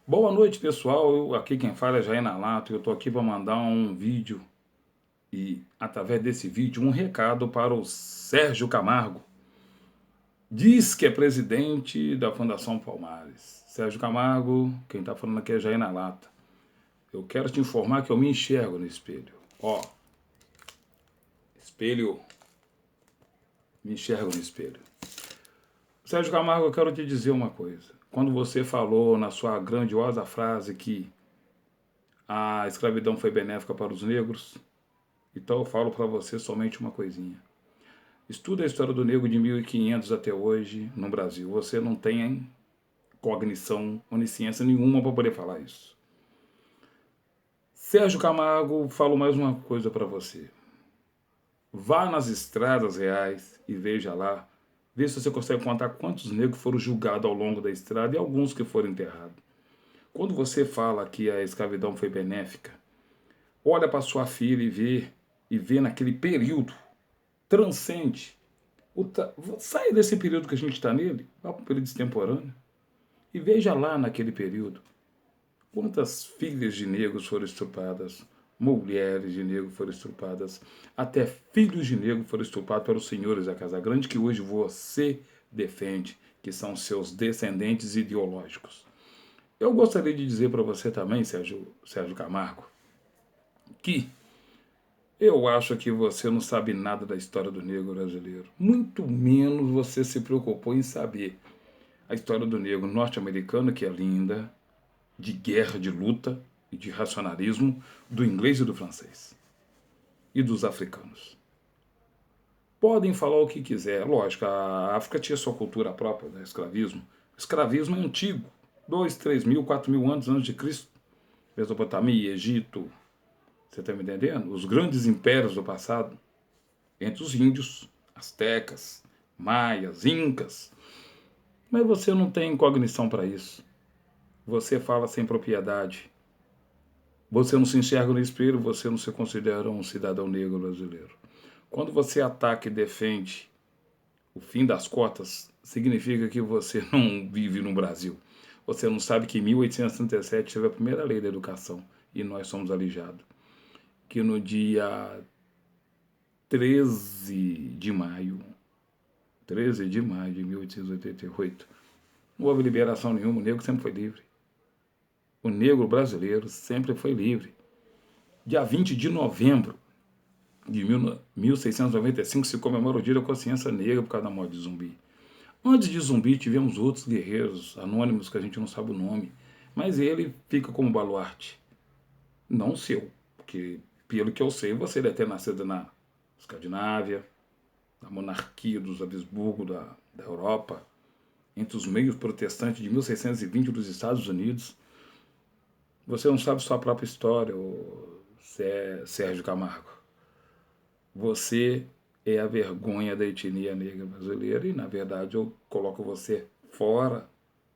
Boa noite, pessoal. Aqui quem fala é Jair Nalato. Eu estou aqui para mandar um vídeo e, através desse vídeo, um recado para o Sérgio Camargo. Diz que é presidente da Fundação Palmares. Sérgio Camargo, quem está falando aqui é Jair Nalato. Eu quero te informar que eu me enxergo no espelho. Ó, espelho, me enxergo no espelho. Sérgio Camargo, eu quero te dizer uma coisa. Quando você falou na sua grandiosa frase que a escravidão foi benéfica para os negros, então eu falo para você somente uma coisinha. Estuda a história do negro de 1500 até hoje no Brasil. Você não tem cognição, onisciência nenhuma para poder falar isso. Sérgio Camargo, falo mais uma coisa para você. Vá nas estradas reais e veja lá. Vê se você consegue contar quantos negros foram julgados ao longo da estrada e alguns que foram enterrados. Quando você fala que a escravidão foi benéfica, olha para sua filha e vê naquele período, transcende. Saia desse período que a gente está nele, vá para o período extemporâneo, e veja lá naquele período quantas filhas de negros foram estupradas, mulheres de negro foram estupradas, até filhos de negro foram estuprados pelos senhores da Casa Grande, que hoje você defende, que são seus descendentes ideológicos. Eu gostaria de dizer para você também, Sérgio Camargo, que eu acho que você não sabe nada da história do negro brasileiro. Muito menos você se preocupou em saber a história do negro norte-americano, que é linda, de guerra, de luta e de racionalismo, do inglês e do francês. E dos africanos. Podem falar o que quiser. Lógico, a África tinha sua cultura própria do escravismo. O escravismo é antigo. 2, 3 mil, 4 mil anos antes de Cristo. Mesopotâmia, Egito. Você está me entendendo? Os grandes impérios do passado. Entre os índios, astecas, maias, incas. Mas você não tem cognição para isso. Você fala sem propriedade. Você não se enxerga no espelho, você não se considera um cidadão negro brasileiro. Quando você ataca e defende o fim das cotas, significa que você não vive no Brasil. Você não sabe que em 1837 teve a primeira lei da educação e nós somos alijados. Que no dia 13 de maio, 13 de maio de 1888, não houve liberação nenhuma, o negro sempre foi livre. O negro brasileiro sempre foi livre. Dia 20 de novembro de 1695 se comemora o Dia da Consciência Negra por causa da morte de Zumbi. Antes de Zumbi tivemos outros guerreiros anônimos que a gente não sabe o nome, mas ele fica como baluarte. Não o seu, porque pelo que eu sei você deve ter nascido na Escandinávia, na monarquia dos Habsburgo da Europa, entre os meios protestantes de 1620 dos Estados Unidos. Você não sabe sua própria história, Sérgio Camargo. Você é a vergonha da etnia negra brasileira e, na verdade, eu coloco você fora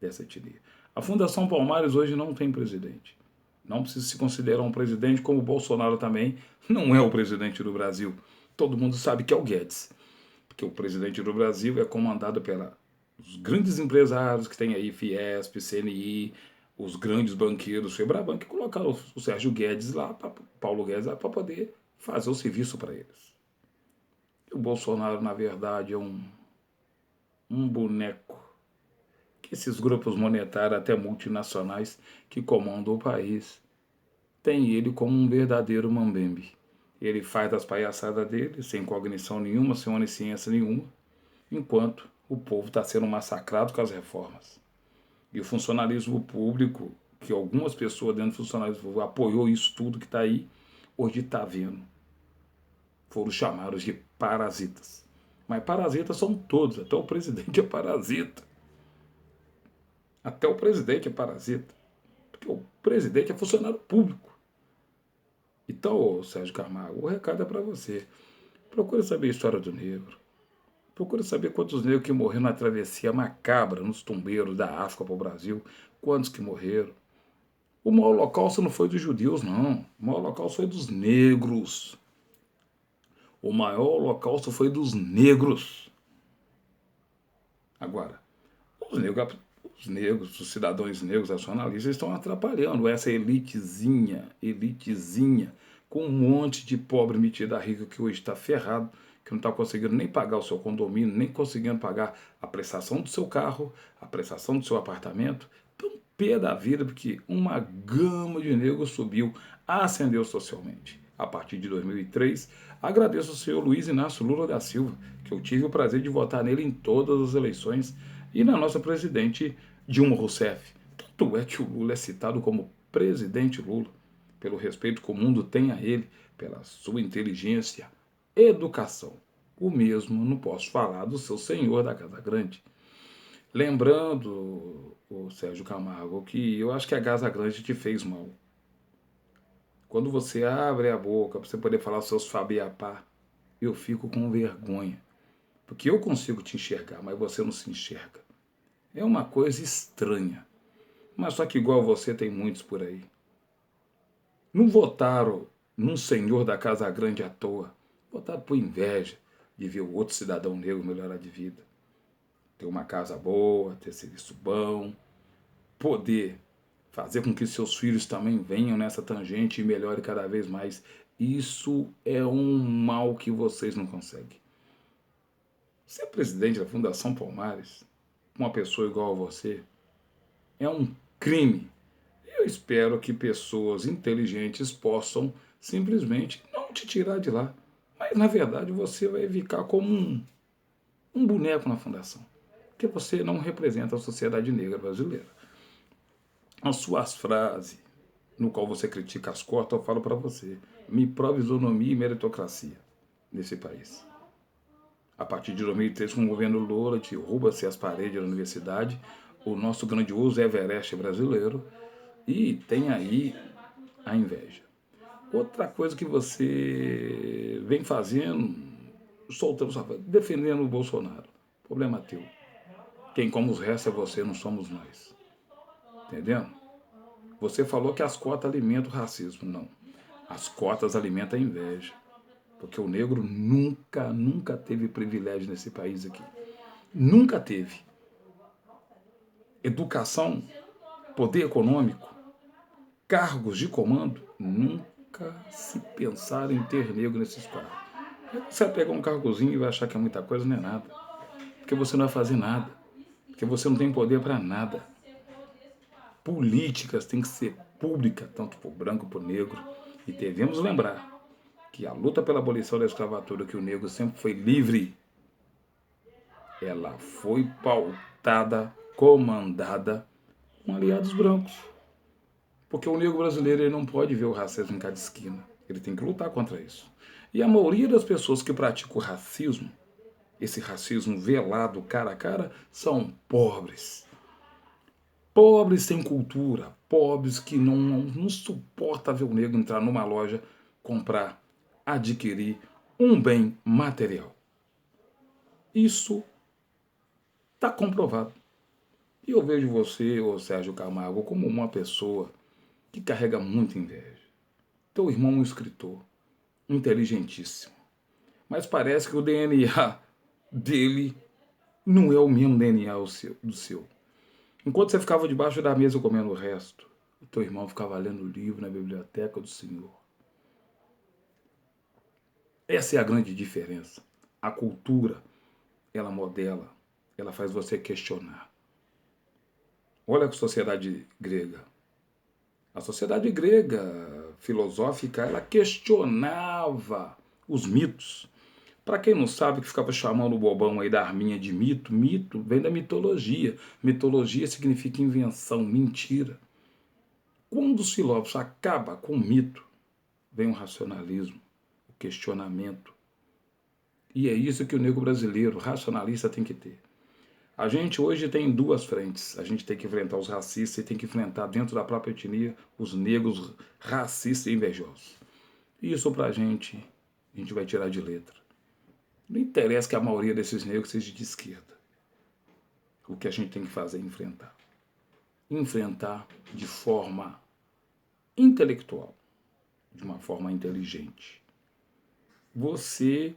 dessa etnia. A Fundação Palmares hoje não tem presidente. Não precisa se considerar um presidente, como o Bolsonaro também não é o presidente do Brasil. Todo mundo sabe que é o Guedes, porque o presidente do Brasil é comandado pelos grandes empresários que tem aí, Fiesp, CNI, os grandes banqueiros, Febraban, que colocaram o Sérgio Guedes lá, Paulo Guedes lá, para poder fazer o serviço para eles. O Bolsonaro, na verdade, é um boneco que esses grupos monetários, até multinacionais, que comandam o país, tem ele como um verdadeiro mambembe. Ele faz as palhaçadas dele, sem cognição nenhuma, sem onisciência nenhuma, enquanto o povo está sendo massacrado com as reformas. E o funcionalismo público, que algumas pessoas dentro do funcionalismo público apoiou isso tudo que está aí, hoje está vendo. Foram chamados de parasitas. Mas parasitas são todos, até o presidente é parasita. Até o presidente é parasita. Porque o presidente é funcionário público. Então, Sérgio Camargo, o recado é para você. Procure saber a história do negro. Procure saber quantos negros que morreram na travessia macabra, nos tumbeiros da África para o Brasil. Quantos que morreram. O maior holocausto não foi dos judeus, não. O maior holocausto foi dos negros. O maior holocausto foi dos negros. Agora, os negros os negros, os cidadãos negros nacionalistas estão atrapalhando essa elitezinha, com um monte de pobre metido a rico que hoje está ferrado, que não está conseguindo nem pagar o seu condomínio, nem conseguindo pagar a prestação do seu carro, a prestação do seu apartamento. Então, pé da vida, porque uma gama de negros subiu, ascendeu socialmente. A partir de 2003, agradeço ao senhor Luiz Inácio Lula da Silva, que eu tive o prazer de votar nele em todas as eleições, e na nossa presidente Dilma Rousseff. Tanto é que o Lula é citado como presidente Lula, pelo respeito que o mundo tem a ele, pela sua inteligência, educação. O mesmo não posso falar do seu senhor da Casa Grande. Lembrando, o Sérgio Camargo, que eu acho que a Casa Grande te fez mal. Quando você abre a boca para você poder falar os seus fabiapá, eu fico com vergonha. Porque eu consigo te enxergar, mas você não se enxerga. É uma coisa estranha. Mas só que igual você tem muitos por aí. Não votaram num senhor da Casa Grande à toa. Votaram por inveja de ver o outro cidadão negro melhorar de vida. Ter uma casa boa, ter serviço bom, poder fazer com que seus filhos também venham nessa tangente e melhorem cada vez mais. Isso é um mal que vocês não conseguem. Ser presidente da Fundação Palmares, uma pessoa igual a você, é um crime. Eu espero que pessoas inteligentes possam simplesmente não te tirar de lá. Mas, na verdade, você vai ficar como um boneco na fundação. Porque você não representa a sociedade negra brasileira. As suas frases, no qual você critica as cotas, eu falo para você. Me prove isonomia e meritocracia nesse país. A partir de 2003, com o governo Lula, derruba-se as paredes da universidade, o nosso grandioso Everest brasileiro, e tem aí a inveja. Outra coisa que você vem fazendo, soltando, defendendo o Bolsonaro. Problema teu. Quem come os restos é você, não somos nós. Entendendo? Você falou que as cotas alimentam o racismo. Não. As cotas alimentam a inveja. Porque o negro nunca teve privilégio nesse país aqui. Nunca teve. Educação, poder econômico, cargos de comando, nunca se pensaram em ter negro nesses cargos. Você vai pegar um cargozinho e vai achar que é muita coisa, não é nada. Porque você não vai fazer nada. Porque você não tem poder para nada. Políticas têm que ser públicas, tanto para o branco como para o negro. E devemos lembrar que a luta pela abolição da escravatura, que o negro sempre foi livre, ela foi pautada, comandada com aliados brancos. Porque o negro brasileiro ele não pode ver o racismo em cada esquina. Ele tem que lutar contra isso. E a maioria das pessoas que praticam o racismo, esse racismo velado cara a cara, são pobres. Pobres sem cultura, pobres que não suportam ver o negro entrar numa loja, comprar, adquirir um bem material. Isso está comprovado. E eu vejo você, ô Sérgio Camargo, como uma pessoa que carrega muita inveja. Teu irmão é um escritor, inteligentíssimo. Mas parece que o DNA dele não é o mesmo DNA do seu. Enquanto você ficava debaixo da mesa comendo o resto, o teu irmão ficava lendo o livro na biblioteca do Senhor. Essa é a grande diferença. A cultura, ela modela, ela faz você questionar. Olha a sociedade grega. A sociedade grega filosófica, ela questionava os mitos. Para quem não sabe, que ficava chamando o bobão aí da arminha de mito, mito vem da mitologia. Mitologia significa invenção, mentira. Quando os filósofos acabam com o mito, vem o racionalismo, o questionamento. E é isso que o negro brasileiro, racionalista, tem que ter. A gente hoje tem duas frentes. A gente tem que enfrentar os racistas e tem que enfrentar dentro da própria etnia os negros racistas e invejosos. Isso pra gente, a gente vai tirar de letra. Não interessa que a maioria desses negros seja de esquerda. O que a gente tem que fazer é enfrentar. Enfrentar de forma intelectual, de uma forma inteligente. Você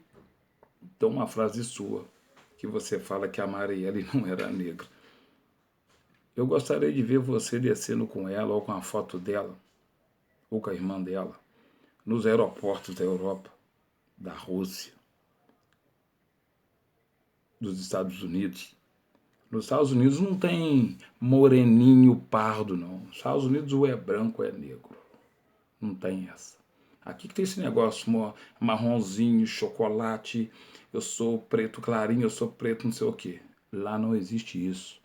tem uma frase sua, que você fala que a Marielle não era negra. Eu gostaria de ver você descendo com ela, ou com a foto dela, ou com a irmã dela, nos aeroportos da Europa, da Rússia, dos Estados Unidos. Nos Estados Unidos não tem moreninho pardo, não. Nos Estados Unidos ou é branco ou é negro. Não tem essa. Aqui que tem esse negócio marronzinho, chocolate, eu sou preto clarinho, eu sou preto não sei o quê. Lá não existe isso.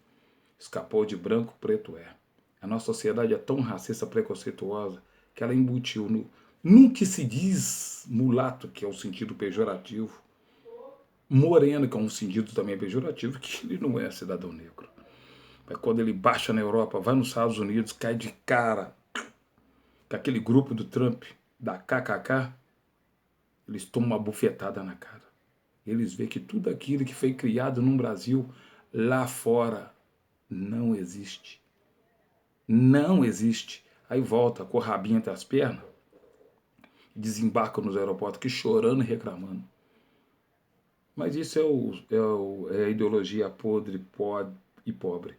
Escapou de branco, preto é. A nossa sociedade é tão racista, preconceituosa, que ela embutiu no que se diz mulato, que é o sentido pejorativo, moreno, que é um sentido também pejorativo, que ele não é cidadão negro. Mas quando ele baixa na Europa, vai nos Estados Unidos, cai de cara com aquele grupo do Trump, da KKK, eles tomam uma bufetada na cara. Eles veem que tudo aquilo que foi criado no Brasil, lá fora, não existe. Não existe. Aí volta com o rabinho entre as pernas, desembarca nos aeroportos que chorando e reclamando. Mas isso é a ideologia podre e pobre.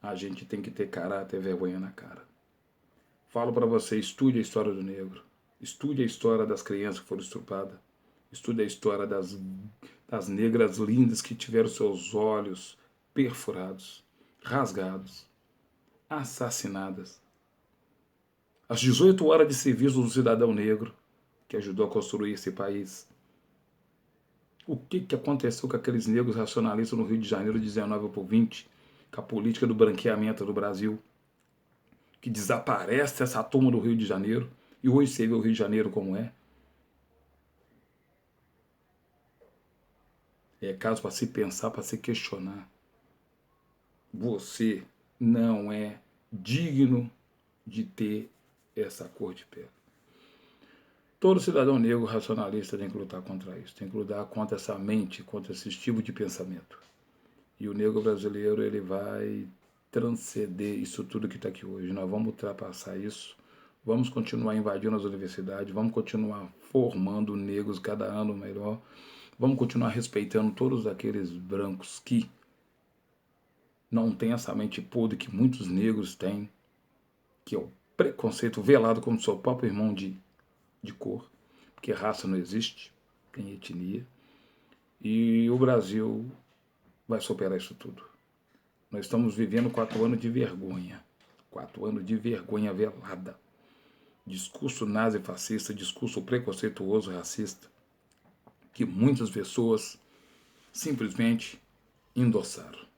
A gente tem que ter caráter e vergonha na cara. Falo para você, estude a história do negro. Estude a história das crianças que foram estupradas. Estude a história das negras lindas que tiveram seus olhos perfurados, rasgados, assassinadas. As 18 horas de serviço do cidadão negro que ajudou a construir esse país. O que aconteceu com aqueles negros racionalistas no Rio de Janeiro, 19/20, com a política do branqueamento do Brasil, que desaparece essa turma do Rio de Janeiro, e hoje você vê o Rio de Janeiro como é. É caso para se pensar, para se questionar. Você não é digno de ter essa cor de pele. Todo cidadão negro racionalista tem que lutar contra isso, tem que lutar contra essa mente, contra esse tipo de pensamento. E o negro brasileiro, ele vai transcender isso tudo que está aqui hoje. Nós vamos ultrapassar isso, vamos continuar invadindo as universidades, vamos continuar formando negros cada ano melhor, vamos continuar respeitando todos aqueles brancos que não têm essa mente podre que muitos negros têm, que é o preconceito velado como seu próprio irmão de cor, porque raça não existe, tem etnia. E o Brasil vai superar isso tudo. Nós estamos vivendo 4 anos de vergonha. 4 anos de vergonha velada. Discurso nazi-fascista, discurso preconceituoso racista, que muitas pessoas simplesmente endossaram.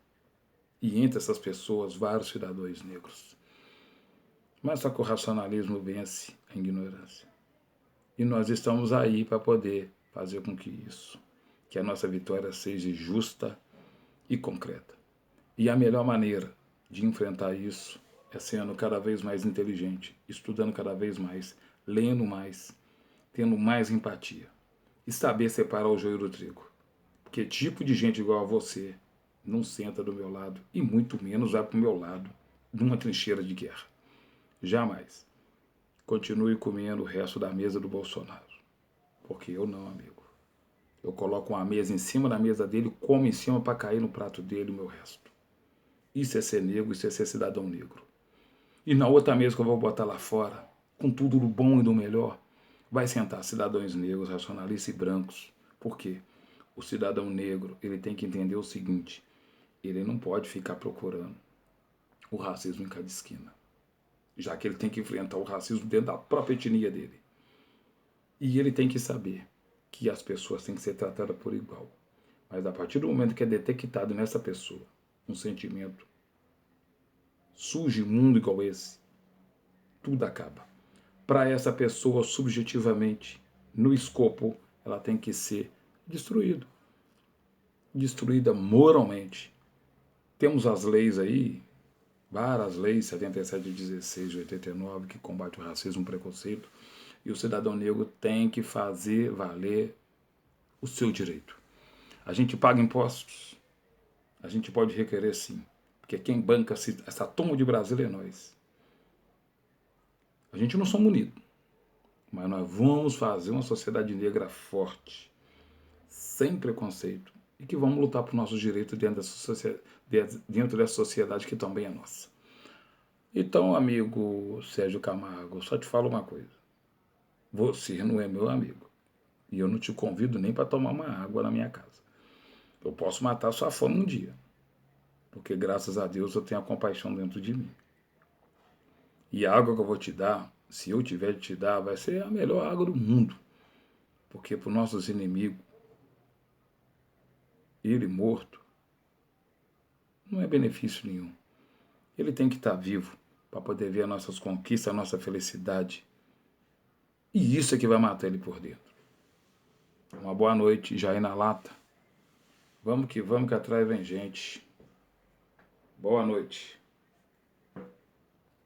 E entre essas pessoas, vários cidadãos negros. Mas só que o racionalismo vence a ignorância. E nós estamos aí para poder fazer com que a nossa vitória seja justa e concreta. E a melhor maneira de enfrentar isso é sendo cada vez mais inteligente, estudando cada vez mais, lendo mais, tendo mais empatia. E saber separar o joio do trigo. Porque tipo de gente igual a você não senta do meu lado e muito menos vai para o meu lado numa trincheira de guerra. Jamais. Continue comendo o resto da mesa do Bolsonaro. Porque eu não, amigo. Eu coloco uma mesa em cima da mesa dele, como em cima para cair no prato dele o meu resto. Isso é ser negro, isso é ser cidadão negro. E na outra mesa que eu vou botar lá fora, com tudo do bom e do melhor, vai sentar cidadãos negros, racionalistas e brancos. Por quê? O cidadão negro, ele tem que entender o seguinte, ele não pode ficar procurando o racismo em cada esquina, já que ele tem que enfrentar o racismo dentro da própria etnia dele. E ele tem que saber que as pessoas têm que ser tratadas por igual. Mas a partir do momento que é detectado nessa pessoa um sentimento sujo e imundo igual esse, tudo acaba. Para essa pessoa, subjetivamente, no escopo, ela tem que ser destruída. Destruída moralmente. Temos as leis aí, várias leis, 77, 16, 89, que combate o racismo e o preconceito. E o cidadão negro tem que fazer valer o seu direito. A gente paga impostos, a gente pode requerer sim, porque quem banca essa turma de Brasília é nós. A gente não somos unidos, mas nós vamos fazer uma sociedade negra forte, sem preconceito, e que vamos lutar por nossos direitos dentro dessa sociedade que também é nossa. Então, amigo Sérgio Camargo, eu só te falo uma coisa. Você não é meu amigo. E eu não te convido nem para tomar uma água na minha casa. Eu posso matar sua fome um dia. Porque graças a Deus eu tenho a compaixão dentro de mim. E a água que eu vou te dar, se eu tiver de te dar, vai ser a melhor água do mundo. Porque para os nossos inimigos, ele morto, não é benefício nenhum. Ele tem que estar vivo para poder ver as nossas conquistas, a nossa felicidade. E isso é que vai matar ele por dentro. Uma boa noite, já aí na lata. Vamos que atrás vem gente. Boa noite.